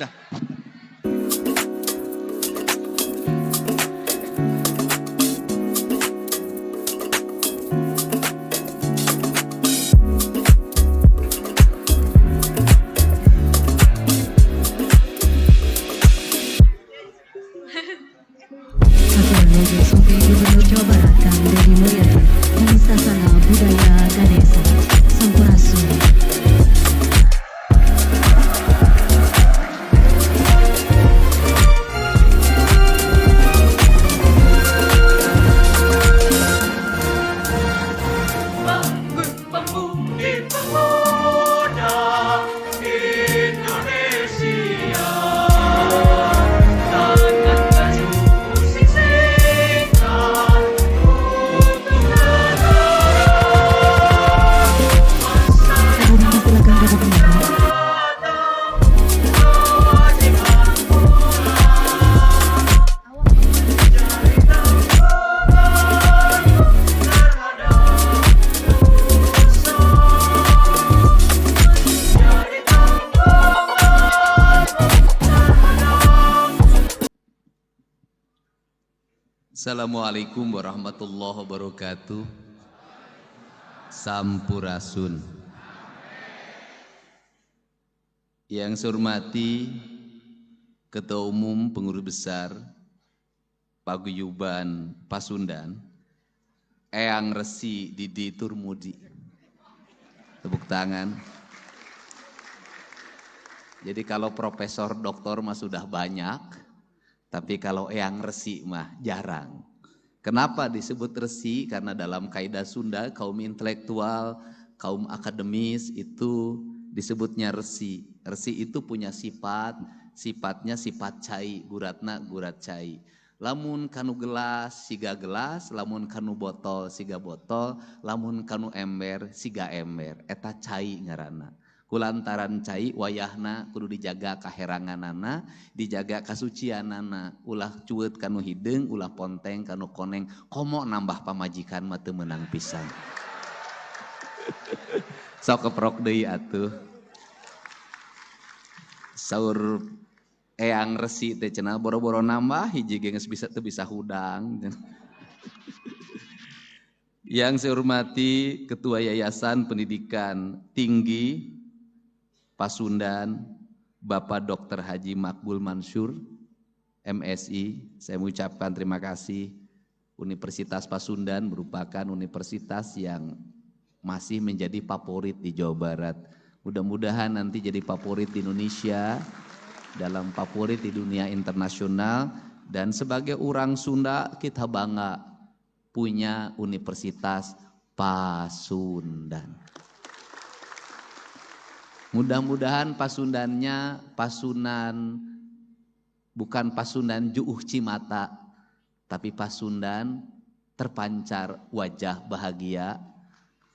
Logo Sopi Gubernur Jawa Barat Kang Deddy Mulyadi dan Sasana Budaya Ganesa Sampurasun. Assalamualaikum warahmatullahi wabarakatuh. Sampurasun. Yang saya hormati Ketua Umum Pengurus Besar Paguyuban Pasundan, Eyang Resi Didi Turmudi. Tepuk tangan. Jadi kalau profesor doktor mah sudah banyak, tapi kalau Eyang Resi mah jarang. Kenapa disebut Resi? Karena dalam kaidah Sunda, kaum intelektual, kaum akademis itu disebutnya Resi. Resi itu punya sifatnya sifat cai, guratna gurat cai. Lamun kanu gelas, siga gelas, lamun kanu botol, siga botol, lamun kanu ember, siga ember. Eta cai ngaranna. Kulantaran cai wayahna kudu dijaga kaheranganana, dijaga kasucianana, ulah cueut kanu hideung, ulah ponteng kanu koneng, komo nambah pamajikan mah teu meunang pisan. Sok keprok deui atuh. Saur Eyang Resi teh cenah boro-boro nambah hiji ge geus bisa teu bisa hudang. Yang saya hormati Ketua Yayasan Pendidikan Tinggi Pasundan, Bapak Dr. Haji Makbul Mansur, MSI, saya mengucapkan terima kasih. Universitas Pasundan merupakan universitas yang masih menjadi favorit di Jawa Barat. Mudah-mudahan nanti jadi favorit di Indonesia, dalam favorit di dunia internasional, dan sebagai orang Sunda kita bangga punya Universitas Pasundan. Mudah-mudahan Pasundannya Pasunan, bukan Pasundan Juuh Cimata, tapi Pasundan terpancar wajah bahagia,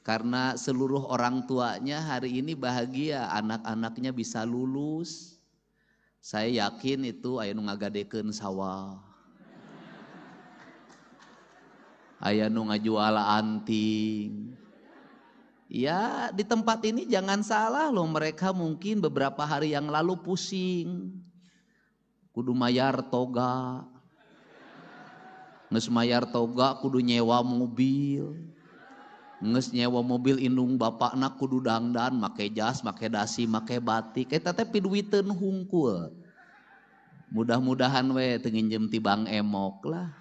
karena seluruh orang tuanya hari ini bahagia, anak-anaknya bisa lulus. Saya yakin itu aya nu ngagadekeun sawah, aya nu ngajual anting. Ya, di tempat ini jangan salah loh, mereka mungkin beberapa hari yang lalu pusing. Kudu mayar toga. Nges mayar toga kudu nyewa mobil. Nges nyewa mobil indung bapakna kudu dangdan, make jas, make dasi, make batik. Eta teh piduiteun hungkul. Mudah-mudahan we teu nginjem ti Bang Emok lah.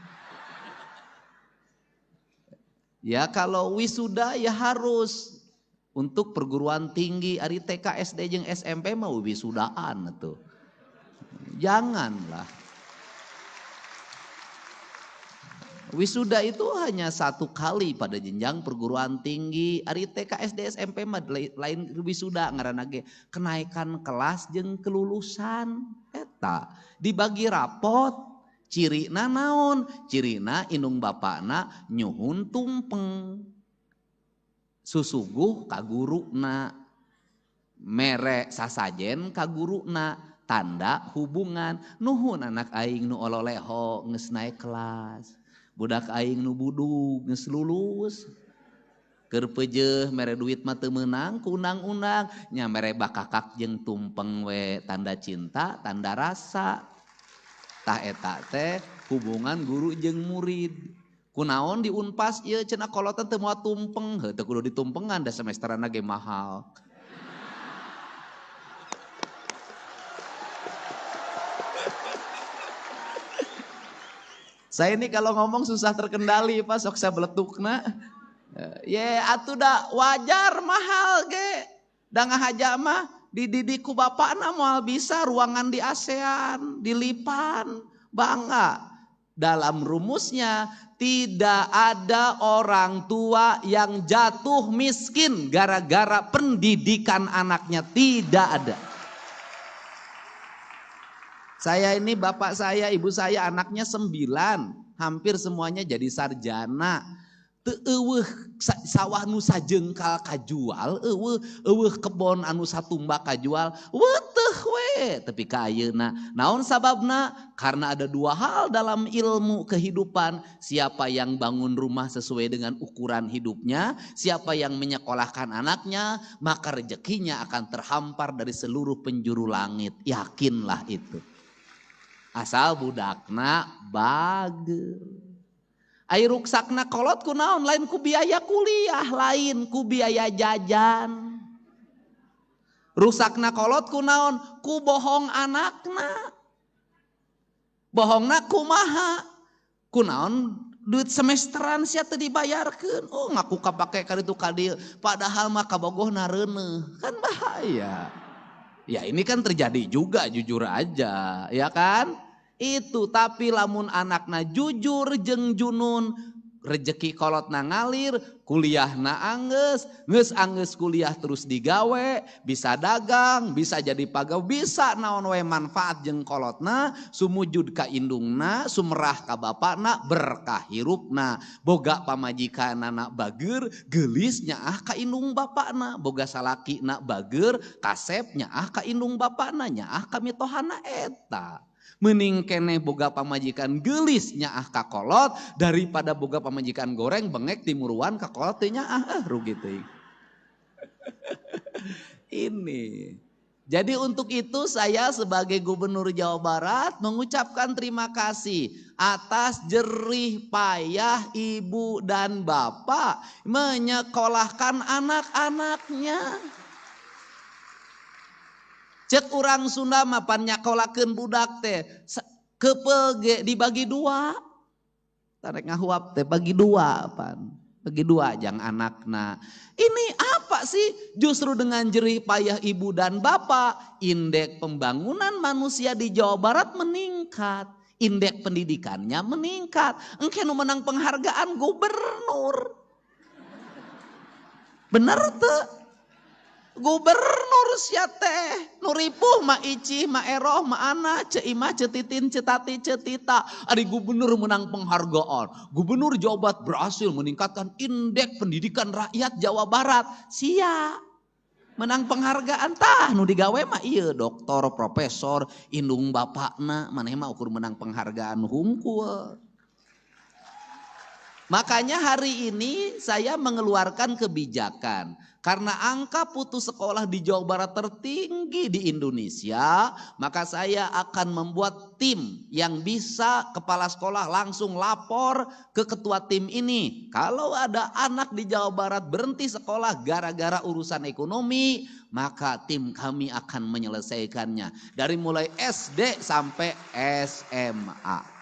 Ya kalau wisuda ya harus untuk perguruan tinggi, ari TK, SD jeung SMP mah wisudaan atuh. Janganlah. Wisuda itu hanya satu kali pada jenjang perguruan tinggi, ari TK, SD, SMP mah lain wisuda ngaranna ge kenaikan kelas jeung kelulusan. Eta dibagi rapot. Cirina naon? Cirina indung bapakna nyuhun tumpeng. Susuguh ka guruna. Mere sasajen ka guruna. Tanda hubungan. Nuhun anak aing nu ololeho geus naek kelas. Budak aing nu budug geus lulus. Keur peujeuh mere duit mah teu meunang ku undang-undang nya mere bakakak jeung tumpeng we tanda cinta tanda rasa. Tah eta teh hubungan guru jeung murid. Kunaon di Unpas ieu cenah kolotan teu moal tumpeng, heuh teu kudu ditumpengan da semesteranna ge mahal. Saya ini kalau ngomong susah terkendali Pak, sok saya beletukna. Ye atuh da wajar mahal ge. Da ngahaja mah dididik ku bapakna moal bisa ruangan di ASEAN, di Lipan, bangga. Dalam rumusnya tidak ada orang tua yang jatuh miskin gara-gara pendidikan anaknya, tidak ada. Saya ini bapak saya, ibu saya anaknya 9, hampir semuanya jadi sarjana. Teu eueuh sawah nu sajengkal kajual, eueuh kebon anu satumbak kajual, weuteuh we. Tapi ka ayeuna, naon sababna? Karena ada 2 hal dalam ilmu kehidupan. Siapa yang bangun rumah sesuai dengan ukuran hidupnya, siapa yang menyekolahkan anaknya, maka rezekinya akan terhampar dari seluruh penjuru langit. Yakinlah itu. Asal budakna bageur. Ai ruksakna kolot ku naon? Lain ku biaya kuliah, lain ku biaya jajan. Rusakna kolot ku naon? Ku bohong anakna. Bohongna kumaha? Ku naon? Duit semesteran sia teu dibayarkeun. Oh ngaku kapake ka ditu ka dieu, padahal mah kabogohna reuneuh. Kan bahaya. Ya ini kan terjadi juga, jujur aja, ya kan? Itu tapi lamun anakna jujur jeung junun, rezeki kolotna ngalir, kuliahna anggeus, geus anggeus kuliah terus digawe, bisa dagang, bisa jadi pagawe, bisa naon we manfaat jeung kolotna, sumujud ka indungna, sumerah ka bapakna, berkah hirupna, boga pamajikanana bageur, geulis nyaah ka indung bapakna, boga salakina bageur, kasep nyaah ka indung bapakna, nyaah ka mitohana eta. Mending keneh boga pamajikan geulis nyaah ka kolot daripada boga pamajikan goreng bengek timuruan ka kolot teh nyaah rugi teuing. Ini. Jadi untuk itu saya sebagai Gubernur Jawa Barat mengucapkan terima kasih atas jerih payah ibu dan bapak menyekolahkan anak-anaknya. Cek urang Sunda mah pan nyakolakeun budak teh keupeuh dibagi 2. Tarek ngahuap teh bagi 2 pan. Bagi 2 jang anakna. Ini apa sih? Justru dengan jerih payah ibu dan bapak, indeks pembangunan manusia di Jawa Barat meningkat. Indeks pendidikannya meningkat. Engke nu menang penghargaan gubernur. Bener teu? Gubernur sia teh nu ripuh mah Icih mah Eroh mah Ana ce Imah ce Titin ce Tati ce Tita. Ari gubernur menang penghargaan. Gubernur Jawa Barat berhasil meningkatkan indeks pendidikan rakyat Jawa Barat. Sia menang penghargaan tah nu digawe mah ieu doktor profesor indung bapakna maneh mah ukur menang penghargaan hungkul. Makanya hari ini saya mengeluarkan kebijakan karena angka putus sekolah di Jawa Barat tertinggi di Indonesia, maka saya akan membuat tim yang bisa kepala sekolah langsung lapor ke ketua tim ini. Kalau ada anak di Jawa Barat berhenti sekolah gara-gara urusan ekonomi, maka tim kami akan menyelesaikannya dari mulai SD sampai SMA.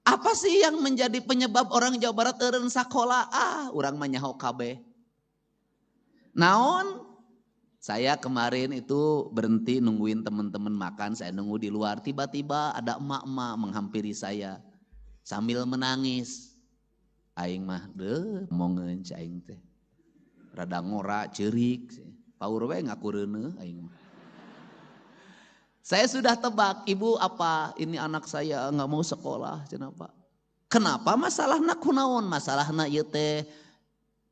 Apa sih yang menjadi penyebab orang Jawa Barat eureun sakola? Urang mah nyaho kabeh. Naon? Saya kemarin itu berhenti nungguin teman-teman makan, saya nunggu di luar. Tiba-tiba ada emak-emak menghampiri saya sambil menangis. Aing mah momongeun aing teh. Rada ngora ceurik. Paur we ngaku reuneuh aing mah. Saya sudah tebak, ibu apa ini anak saya nggak mau sekolah, kenapa? Kenapa masalahna kunaon? Masalahna ieu teh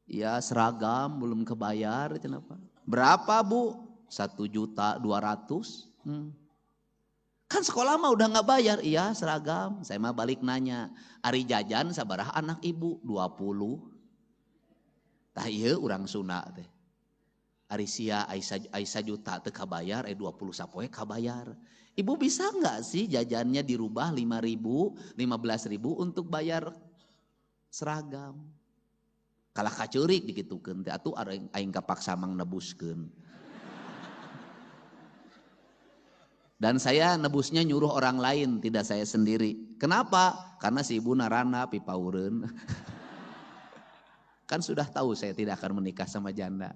ya seragam belum kebayar, kenapa? Berapa bu? 1.200.000. Kan sekolah mah udah nggak bayar, iya seragam. Saya mah balik nanya, ari jajan sabaraha anak ibu? 20. Tah ieu urang Sunda teh. Ari sia Aisyah juta teu kabayar, 20 sapoe kabayar. Ibu bisa enggak sih jajannya dirubah 5.000, 15.000 untuk bayar seragam? Kalah kacurik dikitukeun teh atuh aing kapaksa mang nebuskeun. Dan saya nebusnya nyuruh orang lain, tidak saya sendiri. Kenapa? Karena si ibu narana pipaureun. Kan sudah tahu saya tidak akan menikah sama janda.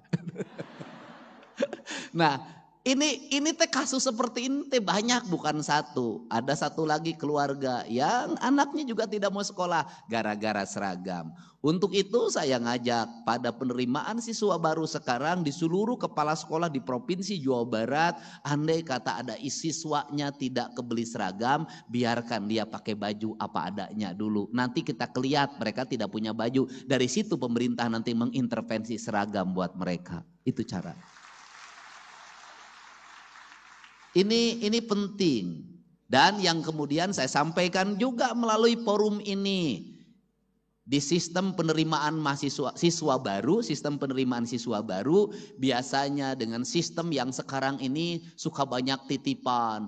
Nah, ini teh kasus seperti ini teh banyak, bukan satu. Ada satu lagi keluarga yang anaknya juga tidak mau sekolah gara-gara seragam. Untuk itu saya ngajak pada penerimaan siswa baru sekarang di seluruh kepala sekolah di Provinsi Jawa Barat, andai kata ada siswanya tidak kebeli seragam, biarkan dia pakai baju apa adanya dulu. Nanti kita kelihat mereka tidak punya baju. Dari situ pemerintah nanti mengintervensi seragam buat mereka. Itu cara. Ini penting. Dan yang kemudian saya sampaikan juga melalui forum ini. Di sistem penerimaan siswa baru biasanya dengan sistem yang sekarang ini suka banyak titipan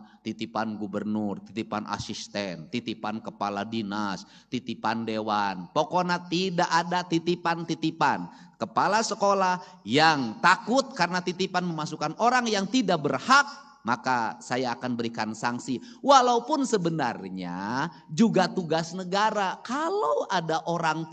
gubernur, titipan asisten, titipan kepala dinas, titipan dewan. Pokoknya tidak ada titipan-titipan. Kepala sekolah yang takut karena titipan memasukkan orang yang tidak berhak, maka saya akan berikan sanksi. Walaupun sebenarnya juga tugas negara. Kalau ada orang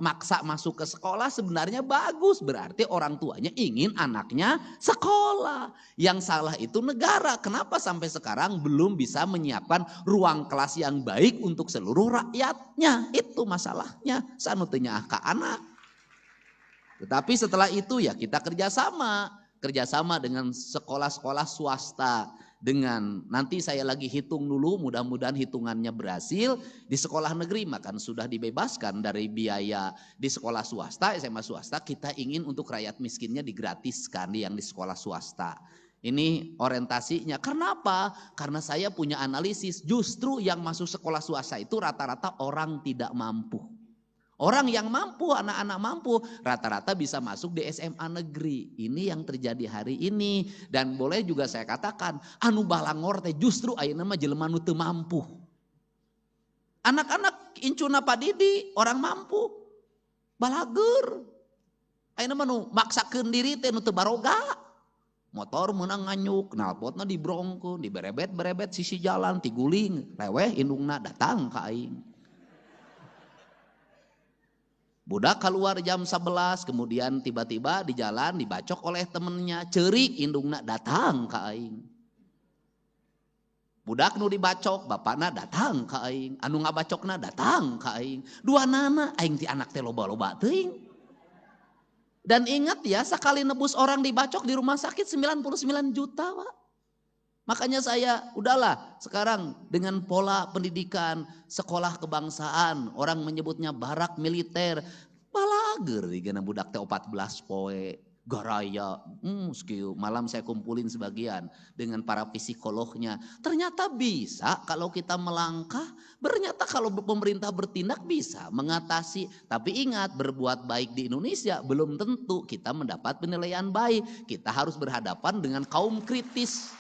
maksa masuk ke sekolah sebenarnya bagus. Berarti orang tuanya ingin anaknya sekolah. Yang salah itu negara. Kenapa sampai sekarang belum bisa menyiapkan ruang kelas yang baik untuk seluruh rakyatnya. Itu masalahnya. Sanutnya ke anak. Tetapi setelah itu ya kita kerjasama dengan sekolah-sekolah swasta, dengan nanti saya lagi hitung dulu, mudah-mudahan hitungannya berhasil. Di sekolah negeri makan sudah dibebaskan dari biaya. Di sekolah swasta, SMA swasta, kita ingin untuk rakyat miskinnya digratiskan yang di sekolah swasta. Ini orientasinya. Kenapa? Karena saya punya analisis, justru yang masuk sekolah swasta itu rata-rata orang tidak mampu. Orang yang mampu, anak-anak mampu, rata-rata bisa masuk di SMA negeri. Ini yang terjadi hari ini. Dan boleh juga saya katakan, anu balangor teh justru ayeuna mah jelema nu teu mampu. Anak-anak incuna padidi, orang mampu. Balager. Ayeuna mah nu maksakeun diri teh nu teu baroga. Motor meunang nganyuk, knalpotna dibrongkeun, diberebet-berebet sisi jalan, tiguling, leweh indungna datang ka aing. Budak keluar jam 11, kemudian tiba-tiba di jalan dibacok oleh temennya, ceurik indungna datang ka aing. Budak nu dibacok, bapakna datang ka aing, anu ngabacokna datang ka aing. Duanana aing ti anak teh loba-loba teuing. Dan ingat ya, sekali nebus orang dibacok di rumah sakit 99 juta, Pak. Makanya saya, udahlah sekarang dengan pola pendidikan, sekolah kebangsaan, orang menyebutnya barak militer, balager digana budak teh 14 poe, garaya, malam saya kumpulin sebagian dengan para psikolognya. Ternyata bisa kalau kita melangkah, ternyata kalau pemerintah bertindak bisa mengatasi. Tapi ingat, berbuat baik di Indonesia belum tentu kita mendapat penilaian baik. Kita harus berhadapan dengan kaum kritis.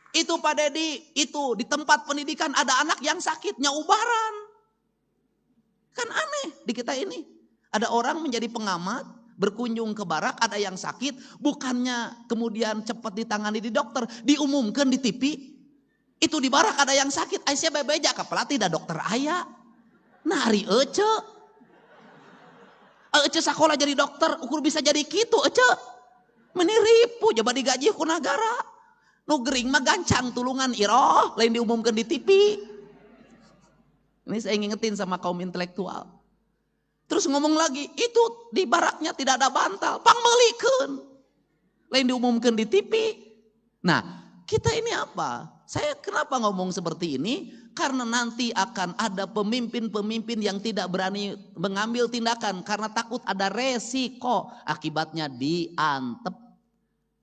Itu Pak Dedi, itu di tempat pendidikan ada anak yang sakit, nyaubaran. Kan aneh di kita ini. Ada orang menjadi pengamat, berkunjung ke barak, ada yang sakit, bukannya kemudian cepat ditangani di dokter, diumumkan di TV. Itu di barak ada yang sakit, Aisyah bebeja ke pelatih da dokter aya. Nah hari Ece sekolah jadi dokter, ukur bisa jadi gitu Ece. Meniripu, coba digaji ku negara. Nu gering mah gancang tulungan iroh, lain diumumkan di TV. Ini saya ngingetin sama kaum intelektual. Terus ngomong lagi, itu di baraknya tidak ada bantal, pangmelikeun. Lain diumumkan di TV. Nah, kita ini apa? Saya kenapa ngomong seperti ini? Karena nanti akan ada pemimpin-pemimpin yang tidak berani mengambil tindakan karena takut ada resiko akibatnya diantep.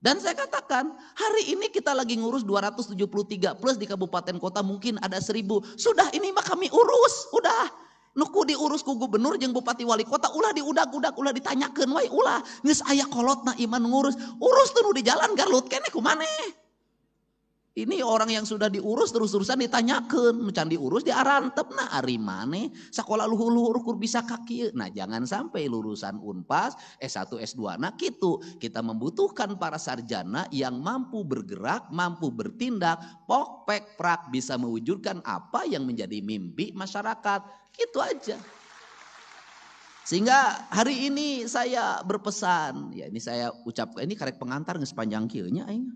Dan saya katakan, hari ini kita lagi ngurus 273 plus di kabupaten kota mungkin ada 1000. Sudah ini mah kami urus, udah. Nuku diurus ku gubernur jeung bupati wali kota ulah diudag-udag ulah ditanyakeun wae ulah geus aya kolotna iman ngurus urus tuh nu di jalan Garut keneh kumaneh. Ini orang yang sudah diurus terus-terusan ditanyakeun nu can diurus diarantepna ari maneh sakola luhur-luhur kur bisa ka kieu. Nah jangan sampai lulusan Unpas S1 S2 nah kitu kita membutuhkan para sarjana yang mampu bergerak, mampu bertindak, pok pek prak bisa mewujudkan apa yang menjadi mimpi masyarakat. Itu aja. Sehingga hari ini saya berpesan, ya ini saya ucapkan ini karek pengantar geus panjang kieu nya aing.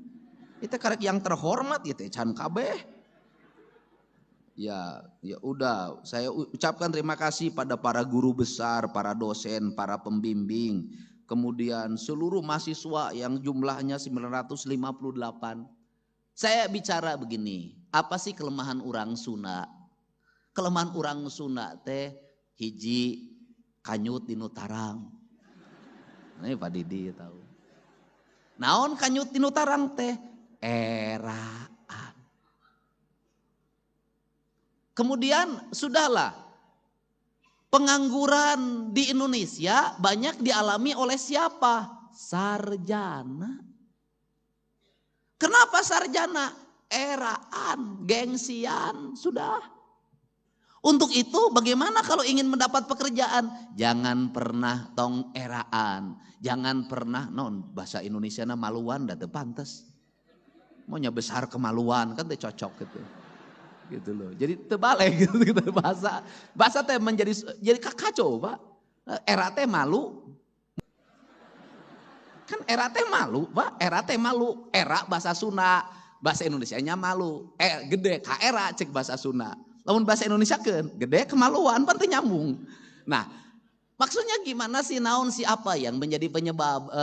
Itu karek yang terhormat gitu can kabeh. Ya udah saya ucapkan terima kasih pada para guru besar, para dosen, para pembimbing, kemudian seluruh mahasiswa yang jumlahnya 958. Saya bicara begini, apa sih kelemahan orang Sunda? Kelemahan orang Sunda teh hiji kanyut dinu tarang. Ini Pak Didi tahu. Naon kanyut dinu tarang teh? Eraan. Kemudian sudahlah pengangguran di Indonesia banyak dialami oleh siapa? Sarjana. Kenapa sarjana? Eraan, gengsian, sudah. Untuk itu bagaimana kalau ingin mendapat pekerjaan? Jangan pernah tong eraan. Jangan pernah bahasa Indonesia na maluan dah teu pantes. Maunya besar kemaluan kan teh cocok gitu. Gitu loh. Jadi terbalik gitu bahasa teh jadi kacau, Pak. Era teh malu. Kan era teh malu, Pak. Era teh malu. Era bahasa Sunda, bahasa Indonesianya malu. Gede ka era cek bahasa Sunda. Lamun bahasa Indonesia kan gede kemaluan penting nyambung. Nah maksudnya gimana sih naon si apa yang menjadi penyebab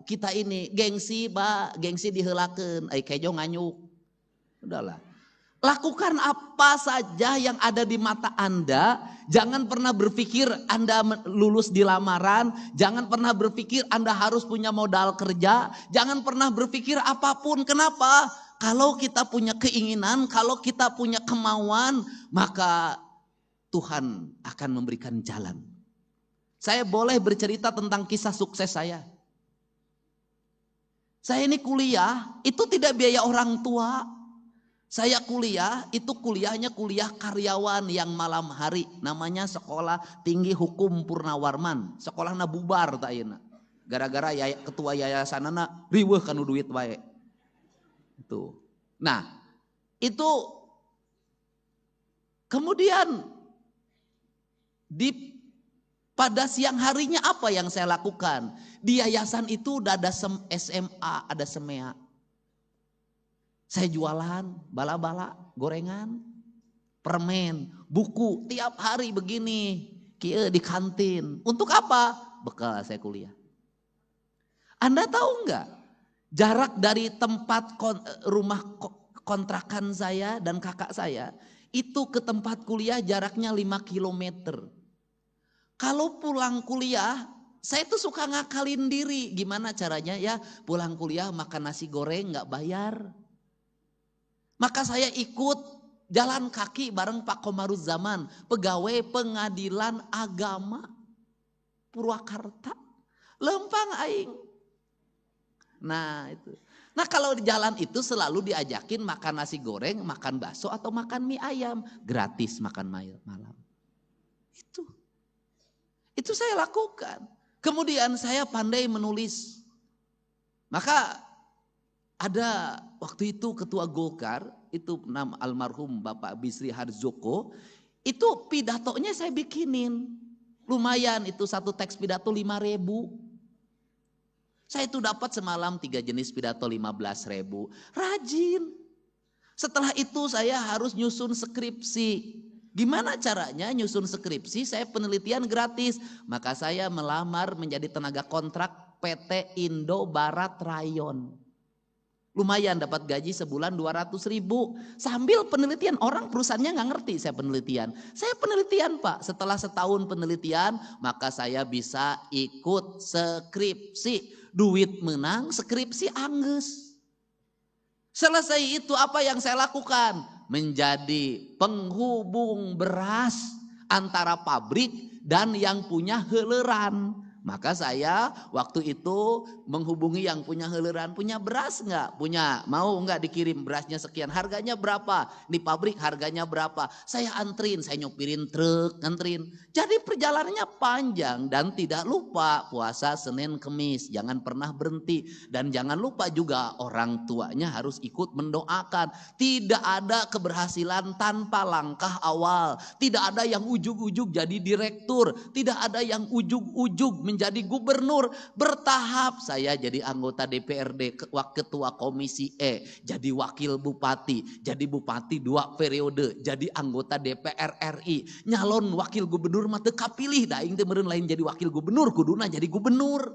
kita ini gengsi gengsi diheulakeun kejo nganyuk. Udahlah. Lakukan apa saja yang ada di mata Anda. Jangan pernah berpikir Anda lulus di lamaran. Jangan pernah berpikir Anda harus punya modal kerja. Jangan pernah berpikir apapun. Kenapa? Kalau kita punya keinginan, kalau kita punya kemauan, maka Tuhan akan memberikan jalan. Saya boleh bercerita tentang kisah sukses saya. Saya ini kuliah, itu tidak biaya orang tua. Saya kuliah, itu kuliahnya kuliah karyawan yang malam hari. Namanya Sekolah Tinggi Hukum Purnawarman. Sekolahna bubar tak ayeuna. Gara-gara ketua yayasanana riweuh kanu duit wae. Itu. Nah, itu kemudian pada siang harinya apa yang saya lakukan? Di yayasan itu udah ada SMA, ada semea. Saya jualan bala-bala, gorengan, permen, buku tiap hari begini, kieu di kantin. Untuk apa? Bekal saya kuliah. Anda tahu enggak? Jarak dari tempat rumah kontrakan saya dan kakak saya itu ke tempat kuliah jaraknya 5 kilometer. Kalau pulang kuliah saya tuh suka ngakalin diri. Gimana caranya ya pulang kuliah makan nasi goreng gak bayar. Maka saya ikut jalan kaki bareng Pak Komaruzzaman, pegawai pengadilan agama Purwakarta. Lempang aing. Nah itu. Nah kalau di jalan itu selalu diajakin makan nasi goreng, makan bakso atau makan mie ayam. Gratis makan malam. Itu saya lakukan. Kemudian saya pandai menulis. Maka ada waktu itu ketua Golkar, itu nama almarhum Bapak Bisri Harjoko. Itu pidatonya saya bikinin. Lumayan itu satu teks pidato 5.000. Saya itu dapat semalam 3 jenis pidato 15.000. Rajin. Setelah itu saya harus nyusun skripsi. Gimana caranya nyusun skripsi? Saya penelitian gratis. Maka saya melamar menjadi tenaga kontrak PT Indo Barat Rayon. Lumayan dapat gaji sebulan 200.000. Sambil penelitian, orang perusahaannya gak ngerti saya penelitian. Saya penelitian Pak, setelah setahun penelitian maka saya bisa ikut skripsi. Duit menang, skripsi angges. Selesai itu apa yang saya lakukan? Menjadi penghubung beras. antara pabrik dan yang punya heuleran. Maka saya waktu itu menghubungi yang punya heuleran, punya beras nggak? Punya, mau nggak dikirim berasnya sekian? Harganya berapa? Di pabrik harganya berapa? Saya antrin, saya nyopirin truk, antrin. Jadi perjalanannya panjang dan tidak lupa puasa Senin Kemis, jangan pernah berhenti. Dan jangan lupa juga orang tuanya harus ikut mendoakan. Tidak ada keberhasilan tanpa langkah awal. Tidak ada yang ujug-ujug jadi direktur, tidak ada yang ujug-ujug menjadi gubernur. Bertahap saya jadi anggota DPRD, ketua komisi E, jadi wakil bupati, jadi bupati 2 periode, jadi anggota DPR RI, nyalon wakil gubernur mah teu kapilih da aing teh meureun lain jadi wakil gubernur, kuduna jadi gubernur.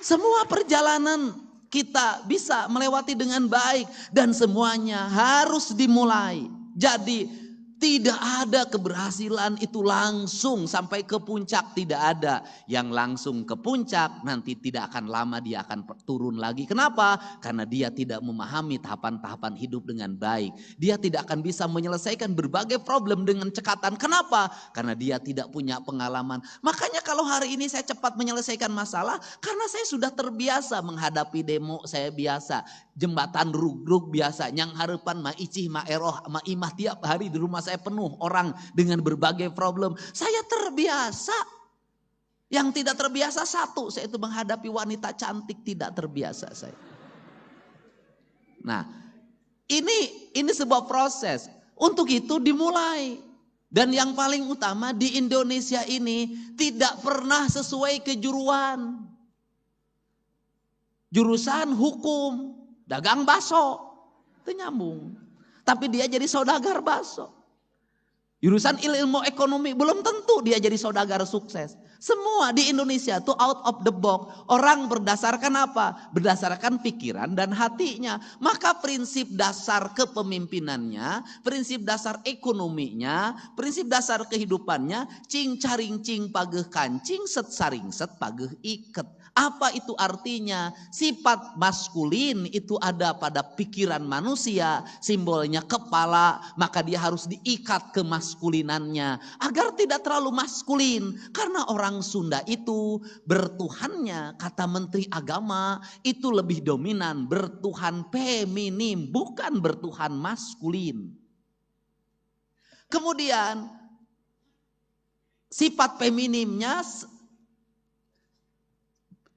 Semua perjalanan kita bisa melewati dengan baik dan semuanya harus dimulai. Jadi tidak ada keberhasilan itu langsung sampai ke puncak, tidak ada. Yang langsung ke puncak nanti tidak akan lama dia akan turun lagi. Kenapa? Karena dia tidak memahami tahapan-tahapan hidup dengan baik. Dia tidak akan bisa menyelesaikan berbagai problem dengan cekatan. Kenapa? Karena dia tidak punya pengalaman. Makanya kalau hari ini saya cepat menyelesaikan masalah, karena saya sudah terbiasa menghadapi demo, saya biasa. Jembatan rugrug biasa, nyang harapan ma icih ma eroh ma imah tiap hari di rumah saya penuh orang dengan berbagai problem. Saya terbiasa. Yang tidak terbiasa satu, saya itu menghadapi wanita cantik, tidak terbiasa saya. Nah, ini sebuah proses. Untuk itu dimulai. Dan yang paling utama di Indonesia ini tidak pernah sesuai kejuruan. Jurusan hukum, dagang baso, itu nyambung. Tapi dia jadi saudagar baso. Jurusan ilmu ekonomi belum tentu dia jadi saudagar sukses. Semua di Indonesia tuh out of the box. Orang berdasarkan apa? Berdasarkan pikiran dan hatinya. Maka prinsip dasar kepemimpinannya, prinsip dasar ekonominya, prinsip dasar kehidupannya, cing caring cing pageuh kancing, set saring set pageuh iket. Apa itu artinya? Sifat maskulin itu ada pada pikiran manusia, simbolnya kepala, maka dia harus diikat ke maskulinannya agar tidak terlalu maskulin. Karena orang Sunda itu bertuhannya, kata Menteri Agama, itu lebih dominan, bertuhan feminim, bukan bertuhan maskulin. Kemudian sifat feminimnya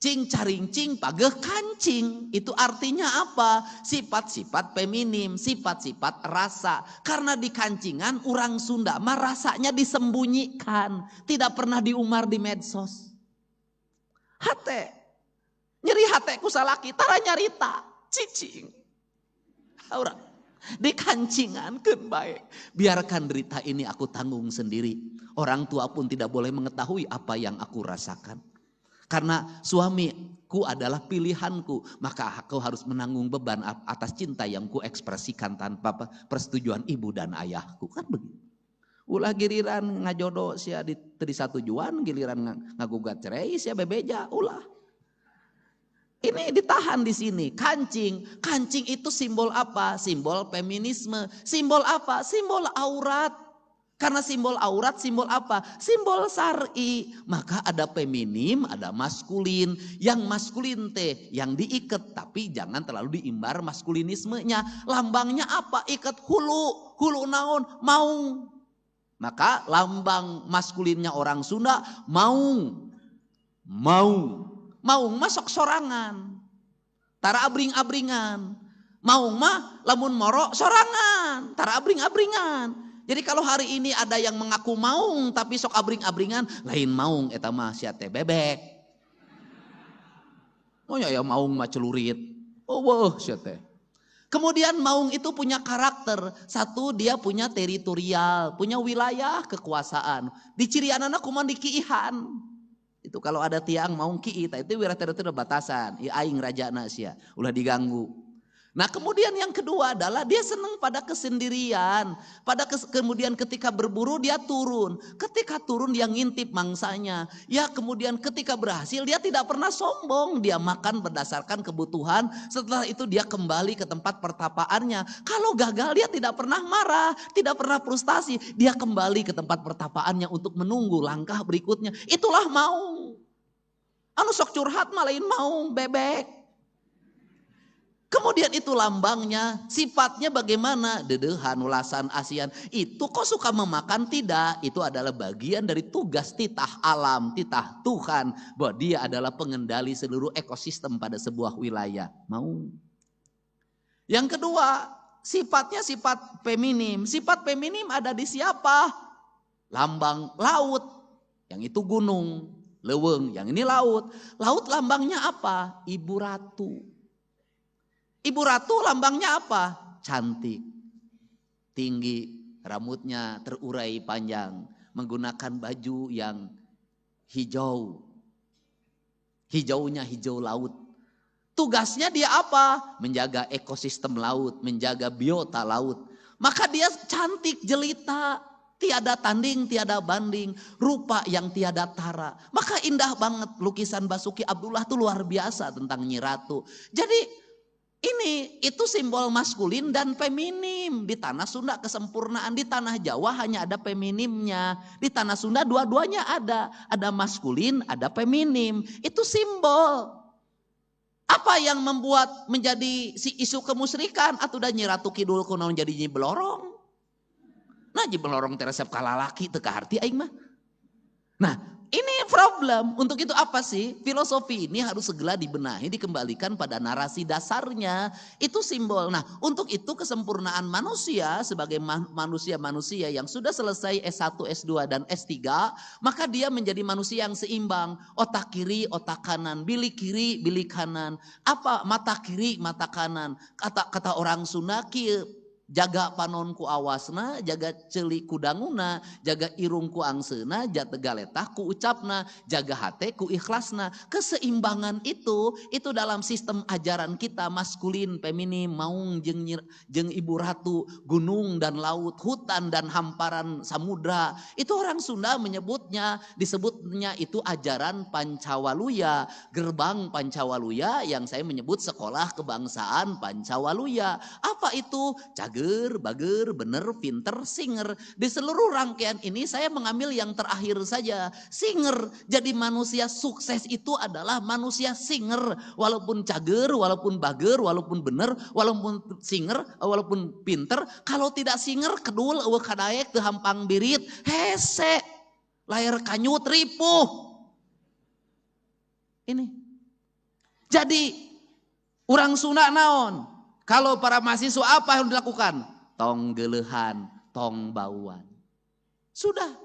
cing caring cing pageuh kancing. Itu artinya apa? Sifat-sifat feminim, sifat-sifat rasa. Karena di kancingan orang Sunda mah rasanya disembunyikan, tidak pernah diumar di medsos. Hate nyeri hate ku salaki tara nyarita cicing. Aura di kancingan keun bae. Biarkan derita ini aku tanggung sendiri. Orang tua pun tidak boleh mengetahui apa yang aku rasakan. Karena suamiku adalah pilihanku, maka aku harus menanggung beban atas cinta yang ku ekspresikan tanpa persetujuan ibu dan ayahku. Kan begitu. Ulah giliran ngajodoh sia di satujuan, giliran ngagugat cerai sia bebeja, ulah. Ini ditahan di sini. Kancing. Kancing itu simbol apa? Simbol feminisme. Simbol apa? Simbol aurat. Karena simbol aurat, simbol apa? Simbol syar'i. Maka ada feminim, ada maskulin. Yang maskulin teh yang diikat, tapi jangan terlalu diimbar maskulinismenya. Lambangnya apa? Ikat hulu. Hulu naon? Maung. Maka lambang maskulinnya orang Sunda maung. Maung. Maung mah sok sorangan. Tara abring-abringan. Maung mah lamun moro sorangan. Tara abring-abringan. Jadi kalau hari ini ada yang mengaku maung tapi sok abring-abringan, lain maung eta mah sia teh bebek. Oh ya maung mah celurit. Oh weuh sia teh. Kemudian maung itu punya karakter. Satu, dia punya teritorial, punya wilayah kekuasaan. Di cirianana kumaha di kiihan. Itu kalau ada tiang maung kiih, itu wilayah teritorial batasan. Ieu aing rajana sia, ulah diganggu. Nah kemudian yang kedua adalah dia senang pada kesendirian. Kemudian ketika berburu dia turun. Ketika turun dia ngintip mangsanya. Ya kemudian ketika berhasil dia tidak pernah sombong. Dia makan berdasarkan kebutuhan. Setelah itu dia kembali ke tempat pertapaannya. Kalau gagal dia tidak pernah marah. Tidak pernah frustasi. Dia kembali ke tempat pertapaannya untuk menunggu langkah berikutnya. Itulah mau. Anu sok curhat malah lain mau bebek. Kemudian itu lambangnya, sifatnya bagaimana? Dedehan, ulasan, asian. Itu kok suka memakan? Tidak. Itu adalah bagian dari tugas titah alam, titah Tuhan. Bahwa dia adalah pengendali seluruh ekosistem pada sebuah wilayah. Mau. Yang kedua, sifatnya sifat feminim. Sifat feminim ada di siapa? Lambang laut. Yang itu gunung, leweng. Yang ini laut. Laut lambangnya apa? Ibu ratu. Ibu ratu lambangnya apa? Cantik, tinggi, rambutnya terurai panjang, menggunakan baju yang hijau. Hijaunya hijau laut. Tugasnya dia apa? Menjaga ekosistem laut, menjaga biota laut. Maka dia cantik jelita, tiada tanding, tiada banding, rupa yang tiada tara. Maka indah banget lukisan Basuki Abdullah itu luar biasa tentang Nyi Ratu. Jadi itu simbol maskulin dan feminim. Di tanah Sunda kesempurnaan, di tanah Jawa hanya ada feminimnya. Di tanah Sunda dua-duanya ada. Ada maskulin, ada feminim. Itu simbol. Apa yang membuat menjadi si isu kemusyrikan? Atau udah Nyi Ratu Kidul kunaon jadi Nyi Belorong. Nah Nyi Belorong teresep kalalaki teu kaharti aing mah. Nah ini problem. Untuk itu apa sih? Filosofi ini harus segera dibenahi, dikembalikan pada narasi dasarnya. Itu simbol. Nah untuk itu kesempurnaan manusia sebagai manusia-manusia yang sudah selesai S1, S2 dan S3. Maka dia menjadi manusia yang seimbang. Otak kiri, otak kanan. Bilik kiri, bilik kanan. Apa? Mata kiri, mata kanan. Kata orang Sunda kieu. Jaga panonku awasna, jaga ceuli ku danguna, jaga irung ku angsena, jaga galetah ku ucapna, jaga hate ku ikhlasna. Keseimbangan itu dalam sistem ajaran kita maskulin, feminim, maung jeung ibu ratu, gunung dan laut, hutan dan hamparan samudra. Itu orang Sunda disebutnya itu ajaran Pancawaluya, gerbang Pancawaluya yang saya menyebut sekolah kebangsaan Pancawaluya. Apa itu? Cager, bager, bener, pinter, singer. Di seluruh rangkaian ini saya mengambil yang terakhir saja. Singer. Jadi manusia sukses itu adalah manusia singer. Walaupun cager, walaupun bager, walaupun bener, walaupun singer, walaupun pinter. Kalau tidak singer, kedul, kadaek, hampang birit, hese. Layar kanyut, ripuh. Ini. Jadi orang Sunda naon? Kalau para mahasiswa apa yang dilakukan? Tong gelehan, tong bauan. Sudah.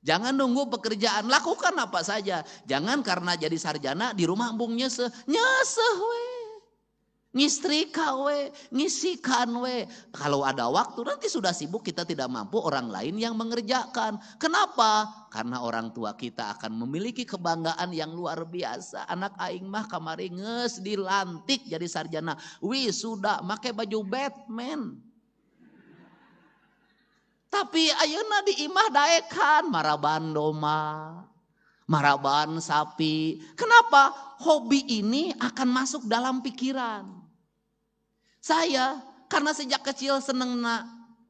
Jangan nunggu pekerjaan, lakukan apa saja. Jangan karena jadi sarjana di rumah embung nyeseh we. Ngistrika we, ngisikan we. Kalau ada waktu nanti sudah sibuk kita tidak mampu, orang lain yang mengerjakan. Kenapa? Karena orang tua kita akan memiliki kebanggaan yang luar biasa. Anak aing mah kamari geus dilantik jadi sarjana. Wisuda make baju Batman. Tapi ayeuna di imah daekan maraban domba, maraban sapi. Kenapa? Hobi ini akan masuk dalam pikiran. Saya karena sejak kecil seneng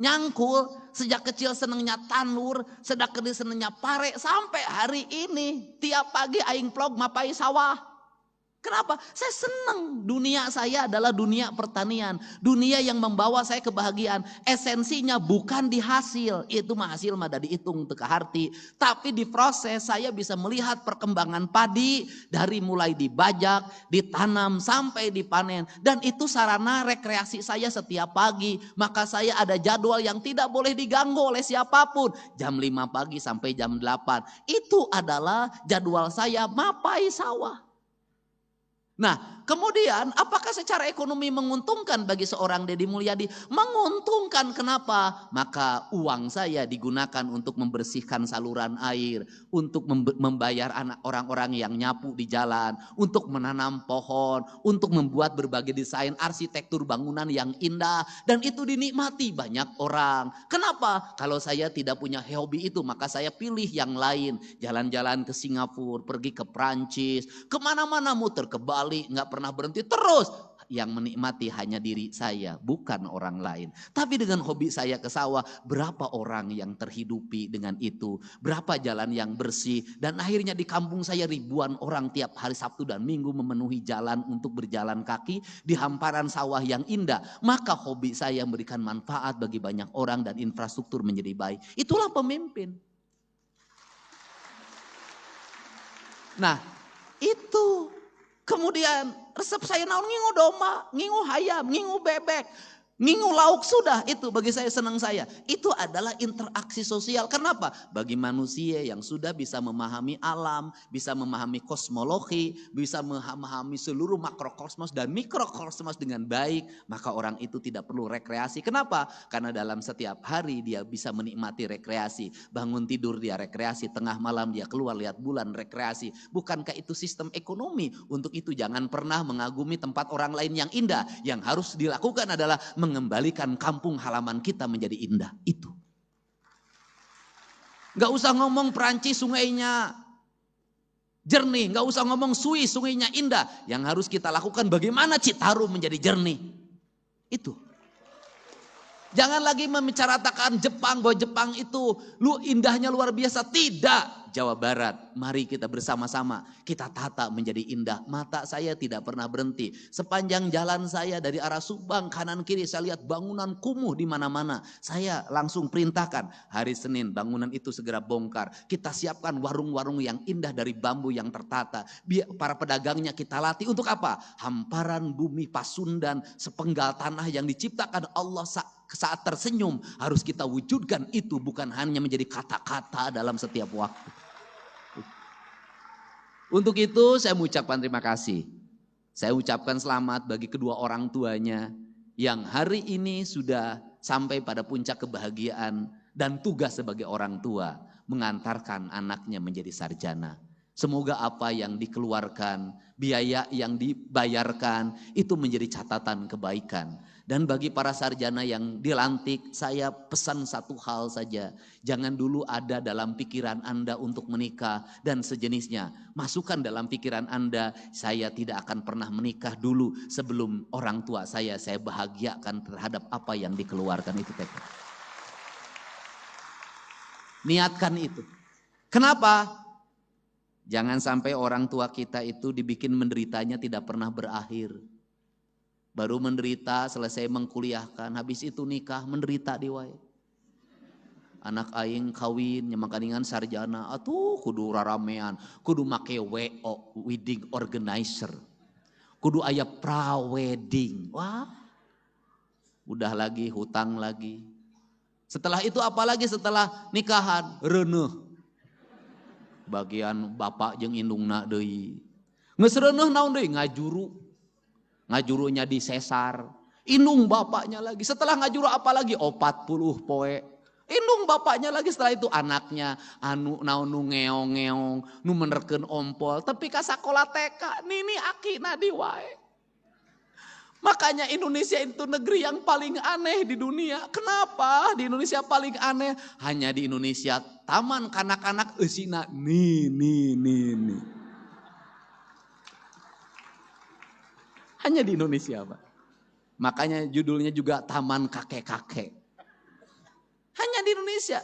nyangkul, sejak kecil senengnya tanur, sejak kecil senengnya pare, sampai hari ini tiap pagi aing vlog mapai sawah. Kenapa? Saya senang. Dunia saya adalah dunia pertanian. Dunia yang membawa saya kebahagiaan. Esensinya bukan di hasil. Itu mah hasil mah da dihitung teu kaharti. Tapi di proses saya bisa melihat perkembangan padi. Dari mulai dibajak, ditanam sampai dipanen. Dan itu sarana rekreasi saya setiap pagi. Maka saya ada jadwal yang tidak boleh diganggu oleh siapapun. Jam 5 pagi sampai jam 8. Itu adalah jadwal saya mapai sawah. Nah, kemudian apakah secara ekonomi menguntungkan bagi seorang Deddy Mulyadi? Menguntungkan. Kenapa? Maka uang saya digunakan untuk membersihkan saluran air, untuk membayar anak orang-orang yang nyapu di jalan, untuk menanam pohon, untuk membuat berbagai desain arsitektur bangunan yang indah, dan itu dinikmati banyak orang. Kenapa? Kalau saya tidak punya hobi itu, maka saya pilih yang lain. Jalan-jalan ke Singapura, pergi ke Prancis, kemana-mana muter ke Bali, nggak pernah berhenti terus. Yang menikmati hanya diri saya, bukan orang lain. Tapi dengan hobi saya ke sawah, berapa orang yang terhidupi dengan itu, berapa jalan yang bersih, dan akhirnya di kampung saya ribuan orang tiap hari Sabtu dan Minggu memenuhi jalan untuk berjalan kaki di hamparan sawah yang indah. Maka hobi saya memberikan manfaat bagi banyak orang dan infrastruktur menjadi baik. Itulah pemimpin. Nah, itu kemudian resep saya naon ngingu domba, ngingu ayam, ngingu bebek, ngingu lauk, sudah itu bagi saya senang saya. Itu adalah interaksi sosial. Kenapa? Bagi manusia yang sudah bisa memahami alam, bisa memahami kosmologi, bisa memahami seluruh makrokosmos dan mikrokosmos dengan baik, maka orang itu tidak perlu rekreasi. Kenapa? Karena dalam setiap hari dia bisa menikmati rekreasi. Bangun tidur dia rekreasi, tengah malam dia keluar lihat bulan rekreasi. Bukankah itu sistem ekonomi? Untuk itu jangan pernah mengagumi tempat orang lain yang indah. Yang harus dilakukan adalah mengembalikan kampung halaman kita menjadi indah. Itu. Gak usah ngomong Perancis sungainya jernih. Gak usah ngomong Swiss sungainya indah. Yang harus kita lakukan bagaimana Citarum menjadi jernih. Itu. Jangan lagi membicarakan Jepang, bahwa Jepang itu indahnya luar biasa. Tidak. Jawa Barat, mari kita bersama-sama kita tata menjadi indah. Mata saya tidak pernah berhenti. Sepanjang jalan saya dari arah Subang kanan kiri saya lihat bangunan kumuh di mana-mana. Saya langsung perintahkan hari Senin bangunan itu segera bongkar. Kita siapkan warung-warung yang indah dari bambu yang tertata. Biar para pedagangnya kita latih untuk apa? Hamparan bumi Pasundan, sepenggal tanah yang diciptakan Allah saat tersenyum harus kita wujudkan itu, bukan hanya menjadi kata-kata dalam setiap waktu. Untuk itu saya mengucapkan terima kasih. Saya ucapkan selamat bagi kedua orang tuanya yang hari ini sudah sampai pada puncak kebahagiaan dan tugas sebagai orang tua mengantarkan anaknya menjadi sarjana. Semoga apa yang dikeluarkan, biaya yang dibayarkan itu menjadi catatan kebaikan. Dan bagi para sarjana yang dilantik, saya pesan satu hal saja. Jangan dulu ada dalam pikiran Anda untuk menikah dan sejenisnya. Masukkan dalam pikiran Anda, saya tidak akan pernah menikah dulu sebelum orang tua saya bahagiakan terhadap apa yang dikeluarkan itu. Niatkan itu. Kenapa? Jangan sampai orang tua kita itu dibikin menderitanya tidak pernah berakhir. Baru menderita selesai mengkuliahkan, habis itu nikah menderita di wae. Anak aing kawin nyemakaningan sarjana, atuh kudu raramean, kudu make WO, wedding organizer. Kudu aya pra-wedding. Wah. Udah lagi hutang lagi. Setelah itu apalagi setelah nikahan? Reuneuh. Bagian bapak jeung indungna deui. Geus reuneuh naon deui? Ngajurunya di sesar. Indung bapaknya lagi. Setelah ngajuru apa lagi? 40 poe. Indung bapaknya lagi. Setelah itu anaknya anu naon nu ngeong-ngeong, nu menerkeun ompol, tapi ka sakola TK nini akina di wae. Makanya Indonesia itu negeri yang paling aneh di dunia. Kenapa di Indonesia paling aneh? Hanya di Indonesia taman kanak-kanak eusina nih. Hanya di Indonesia, Pak. Makanya judulnya juga Taman Kakek-Kakek. Hanya di Indonesia.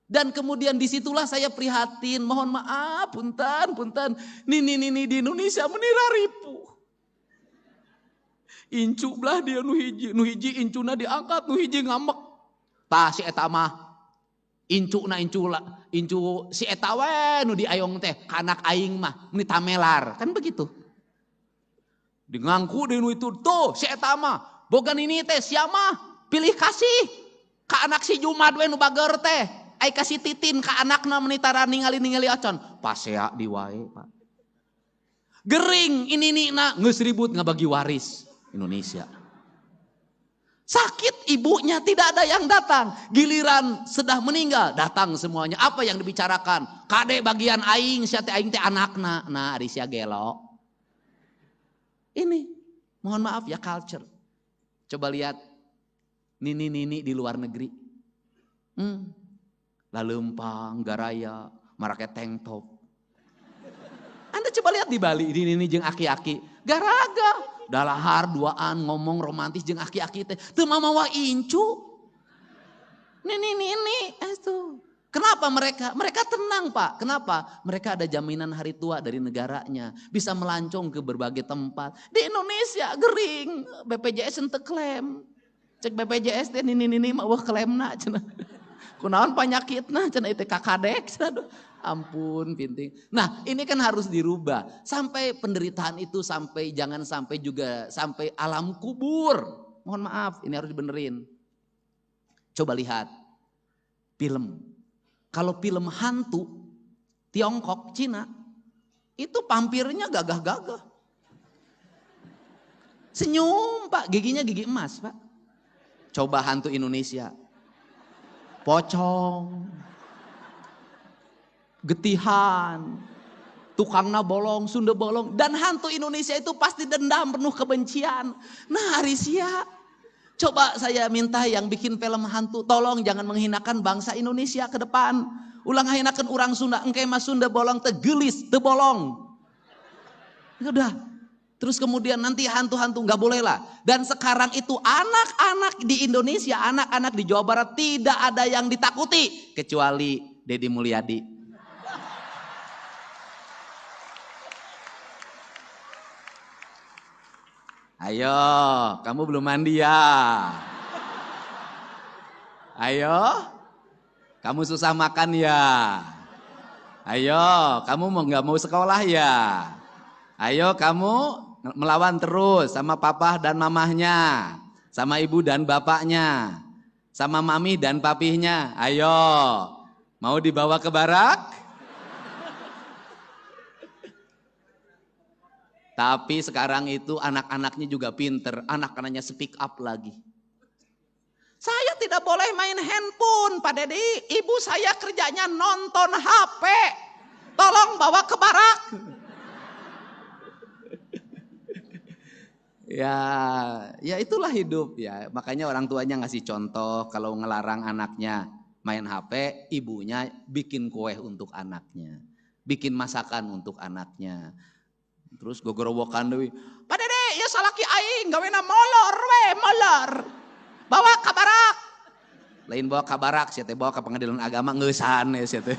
Dan kemudian disitulah saya prihatin. Mohon maaf, punten. Nini di Indonesia menira ripu. Incu belah dia nu hiji incuna diangkat, nu hiji ngambek. Tah si eta mah incu si eta we nu diayong teh kanak aing mah nu tamelar. Kan begitu. Di ngangku di itu tuh si eta mah boga ini teh siapa pilih kasih ka anak si Jumad we nu bager teh ai kasih titin ka anakna menitara ningali acon pasea di wae Pak. Gering ini nak geus ribut ngabagi waris Indonesia. Sakit ibunya tidak ada yang datang. Giliran sudah meninggal datang semuanya. Apa yang dibicarakan? Kade bagian aing, sia teh aing teh anakna. Nah, ari sia gelo. Ini mohon maaf ya culture. Coba lihat nini-nini di luar negeri. Laleumpang, garaya, marake tank top. Anda coba lihat di Bali, nini jeung aki-aki. Garaga. Dalahar duaan ngomong romantis jeung aki-aki teh teu mamawa incu. Nini itu. Kenapa mereka? Mereka tenang, Pak. Kenapa? Mereka ada jaminan hari tua dari negaranya, bisa melancong ke berbagai tempat. Di Indonesia gering, BPJS henteu klaim. Cek BPJS teh nini mah weuh klaimna cenah. Kunaon panyakitna cenah ieu teh kakadek cenah. Ampun pinting. Nah ini kan harus dirubah. Sampai penderitaan itu jangan sampai juga sampai alam kubur. Mohon maaf ini harus dibenerin. Coba lihat film. Kalau film hantu Tiongkok, Cina. Itu pampirnya gagah-gagah. Senyum Pak, giginya gigi emas Pak. Coba hantu Indonesia. Pocong. Getihan, tukangna bolong, Sunda bolong, dan hantu Indonesia itu pasti dendam penuh kebencian. Nah Arisia, coba saya minta yang bikin film hantu, tolong jangan menghinakan bangsa Indonesia ke depan. Ulang hinakan orang Sunda, engke mas Sunda bolong tegelis, tebolong. Udah, terus kemudian nanti hantu-hantu nggak boleh lah. Dan sekarang itu anak-anak di Indonesia, anak-anak di Jawa Barat tidak ada yang ditakuti kecuali Deddy Mulyadi. Ayo, kamu belum mandi ya? Ayo, kamu susah makan ya? Ayo, kamu nggak mau sekolah ya? Ayo, kamu melawan terus sama papa dan mamahnya, sama ibu dan bapaknya, sama mami dan papihnya. Ayo, mau dibawa ke barak? Tapi sekarang itu anak-anaknya juga pinter, anak-anaknya speak up lagi. Saya tidak boleh main handphone Pak Dedi, ibu saya kerjanya nonton HP. Tolong bawa ke barak. Ya itulah hidup ya. Makanya orang tuanya ngasih contoh kalau ngelarang anaknya main HP, ibunya bikin kue untuk anaknya. Bikin masakan untuk anaknya. Terus gogorowokan deui. Pak Dede, ya salaki aing gawena molor we, molor. Bawa ka barak. Lain bawa ka barak, sia teh bawa ka pengadilan agama ngeusan ya sia teh.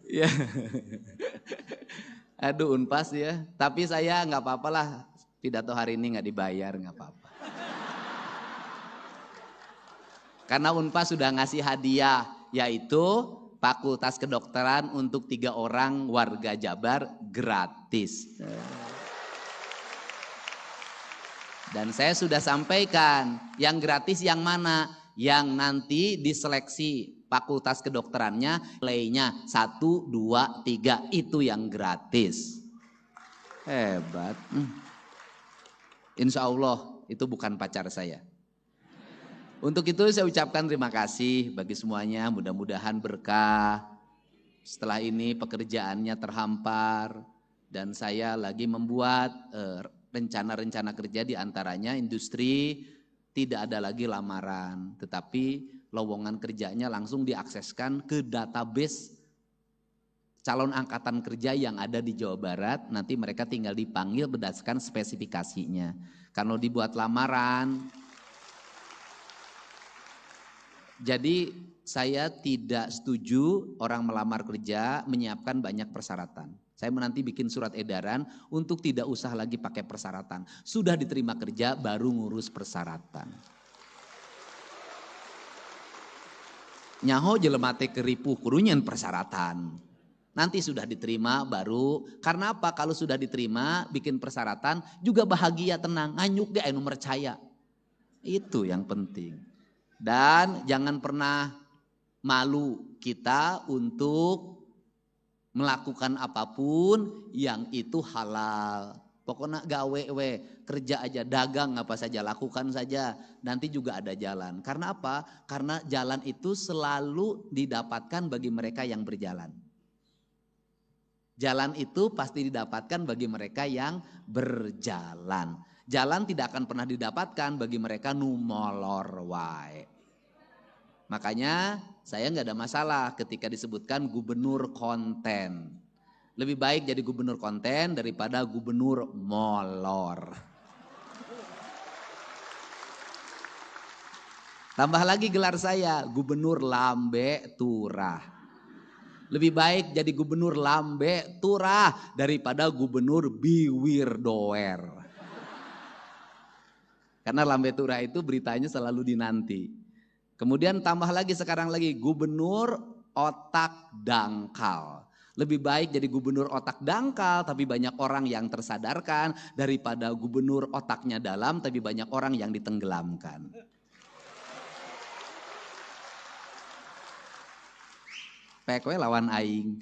Ya. Aduh Unpas ya. Tapi saya nggak apa-apa lah. Pidato hari ini nggak dibayar, nggak apa-apa. Karena Unpas sudah ngasih hadiah, yaitu Fakultas Kedokteran untuk 3 orang warga Jabar gratis. Dan saya sudah sampaikan, yang gratis yang mana? Yang nanti diseleksi Fakultas Kedokterannya, nilainya 1, 2, 3, itu yang gratis. Hebat. Insya Allah itu bukan pacar saya. Untuk itu saya ucapkan terima kasih bagi semuanya, mudah-mudahan berkah. Setelah ini pekerjaannya terhampar dan saya lagi membuat rencana-rencana kerja, di antaranya industri tidak ada lagi lamaran, tetapi lowongan kerjanya langsung diakseskan ke database calon angkatan kerja yang ada di Jawa Barat. Nanti mereka tinggal dipanggil berdasarkan spesifikasinya. Kalau dibuat lamaran, jadi saya tidak setuju orang melamar kerja menyiapkan banyak persyaratan. Saya nanti bikin surat edaran untuk tidak usah lagi pakai persyaratan. Sudah diterima kerja baru ngurus persyaratan. Nyaho jelema teh keripuh kurunyan persyaratan. Nanti sudah diterima baru, karena apa? Kalau sudah diterima bikin persyaratan juga bahagia, tenang, nganyuk ge anu percaya. Itu yang penting. Dan jangan pernah malu kita untuk melakukan apapun yang itu halal. Pokoknya gawe kerja aja, dagang apa saja, lakukan saja. Nanti juga ada jalan. Karena apa? Karena jalan itu selalu didapatkan bagi mereka yang berjalan. Jalan itu pasti didapatkan bagi mereka yang berjalan. Jalan tidak akan pernah didapatkan bagi mereka nu molor wae. Makanya saya nggak ada masalah ketika disebutkan gubernur konten. Lebih baik jadi gubernur konten daripada gubernur molor. Tambah lagi gelar saya, gubernur lambe turah. Lebih baik jadi gubernur lambe turah daripada gubernur biwir doer. Karena lambe turah itu beritanya selalu dinanti. Kemudian tambah lagi sekarang lagi gubernur otak dangkal. Lebih baik jadi gubernur otak dangkal tapi banyak orang yang tersadarkan daripada gubernur otaknya dalam tapi banyak orang yang ditenggelamkan. Pekwe lawan aing.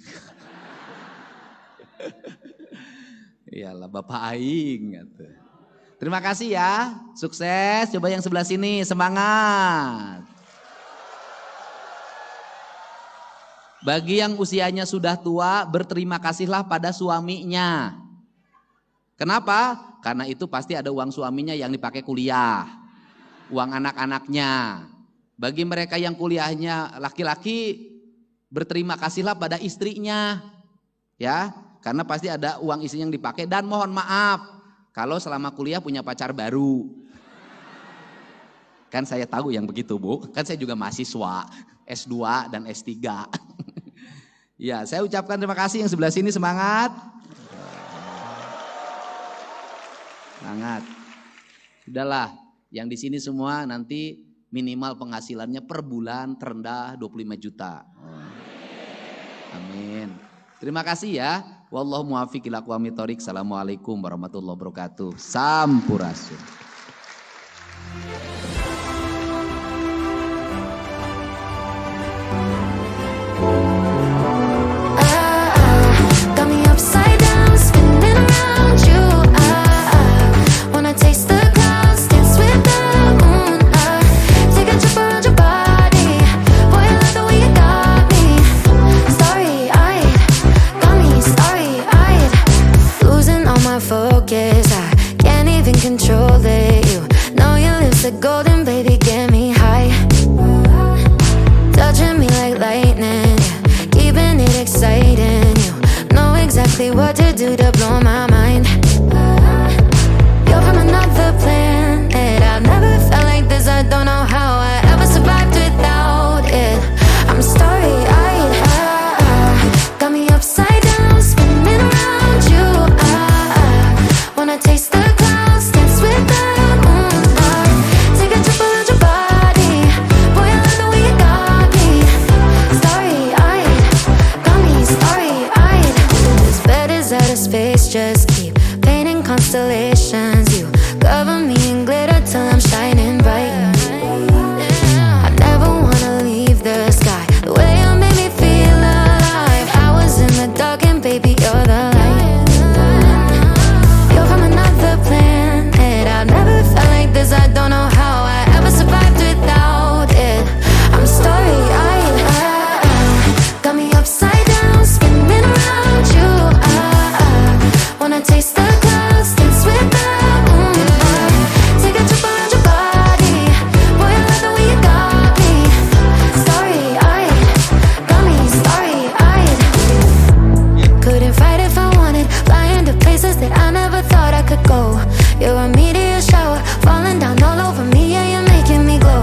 Iyalah Bapak aing gitu. Terima kasih ya. Sukses. Coba yang sebelah sini semangat. Bagi yang usianya sudah tua, berterima kasihlah pada suaminya. Kenapa? Karena itu pasti ada uang suaminya yang dipakai kuliah. Uang anak-anaknya. Bagi mereka yang kuliahnya laki-laki, berterima kasihlah pada istrinya, ya, karena pasti ada uang istrinya yang dipakai. Dan mohon maaf kalau selama kuliah punya pacar baru. Kan saya tahu yang begitu Bu, kan saya juga mahasiswa S2 dan S3. Ya, saya ucapkan terima kasih. Yang sebelah sini semangat. Semangat. Sudahlah, yang di sini semua nanti minimal penghasilannya per bulan terendah 25 juta. Amin. Terima kasih ya. Wallahu muwaffiq ila aqwamit thoriq. Assalamualaikum warahmatullahi wabarakatuh. Sampurasun. Got me upside down, spinning around you. Wanna taste the clouds, dance with the moon. Take a trip around your body. Boy, I love the way you got me. Starry-eyed, got me starry-eyed. Losing all my focus, I can't even control it. You know your lips are golden, baby, get me high. Touching me like lightning, keeping it exciting. You know exactly what to do to blow my mind. You're from another planet. I've never felt like this. I don't know how I ever survived without it. I'm starry-eyed. Got me upside down, spinning around you. Wanna taste the clouds, dance with the moon. Take a trip around your body. Boy, I love the way you got me. Starry-eyed, got me starry-eyed. This bed is out of space, just keep painting constellations.